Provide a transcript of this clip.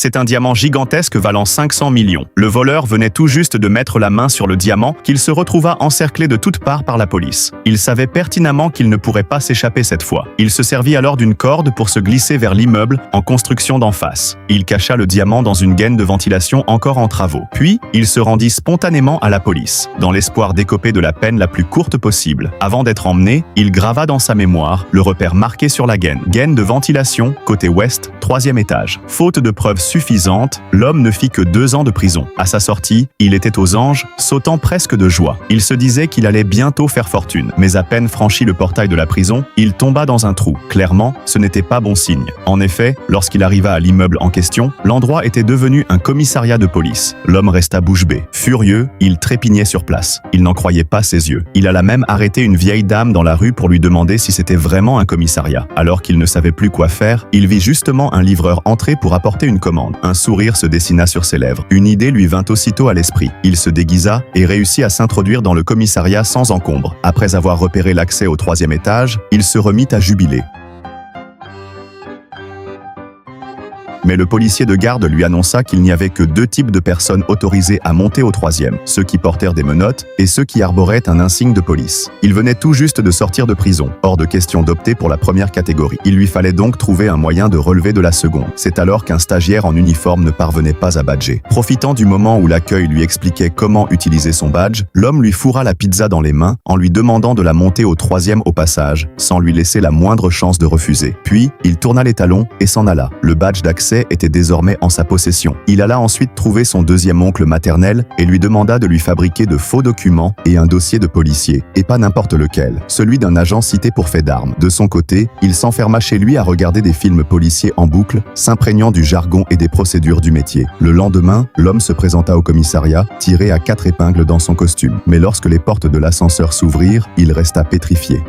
C'est un diamant gigantesque valant 500 millions. Le voleur venait tout juste de mettre la main sur le diamant qu'il se retrouva encerclé de toutes parts par la police. Il savait pertinemment qu'il ne pourrait pas s'échapper cette fois. Il se servit alors d'une corde pour se glisser vers l'immeuble en construction d'en face. Il cacha le diamant dans une gaine de ventilation encore en travaux. Puis, il se rendit spontanément à la police, dans l'espoir d'écoper de la peine la plus courte possible. Avant d'être emmené, il grava dans sa mémoire le repère marqué sur la gaine. Gaine de ventilation, côté ouest, 3e étage. Faute de preuves suffisantes, l'homme ne fit que 2 ans de prison. À sa sortie, il était aux anges, sautant presque de joie. Il se disait qu'il allait bientôt faire fortune. Mais à peine franchi le portail de la prison, il tomba dans un trou. Clairement, ce n'était pas bon signe. En effet, lorsqu'il arriva à l'immeuble en question, l'endroit était devenu un commissariat de police. L'homme resta bouche bée. Furieux, il trépignait sur place. Il n'en croyait pas ses yeux. Il alla même arrêter une vieille dame dans la rue pour lui demander si c'était vraiment un commissariat. Alors qu'il ne savait plus quoi faire, il vit justement un livreur entrer pour apporter une commande. Un sourire se dessina sur ses lèvres. Une idée lui vint aussitôt à l'esprit. Il se déguisa et réussit à s'introduire dans le commissariat sans encombre. Après avoir repéré l'accès au 3e étage, il se remit à jubiler. Mais le policier de garde lui annonça qu'il n'y avait que 2 types de personnes autorisées à monter au 3e, ceux qui portèrent des menottes et ceux qui arboraient un insigne de police. Il venait tout juste de sortir de prison, hors de question d'opter pour la première catégorie. Il lui fallait donc trouver un moyen de relever de la seconde. C'est alors qu'un stagiaire en uniforme ne parvenait pas à badger. Profitant du moment où l'accueil lui expliquait comment utiliser son badge, l'homme lui fourra la pizza dans les mains en lui demandant de la monter au 3e au passage, sans lui laisser la moindre chance de refuser. Puis, il tourna les talons et s'en alla. Le badge d'accès était désormais en sa possession. Il alla ensuite trouver son 2e oncle maternel et lui demanda de lui fabriquer de faux documents et un dossier de policier, et pas n'importe lequel, celui d'un agent cité pour fait d'armes. De son côté, il s'enferma chez lui à regarder des films policiers en boucle, s'imprégnant du jargon et des procédures du métier. Le lendemain, l'homme se présenta au commissariat, tiré à 4 épingles dans son costume. Mais lorsque les portes de l'ascenseur s'ouvrirent, il resta pétrifié.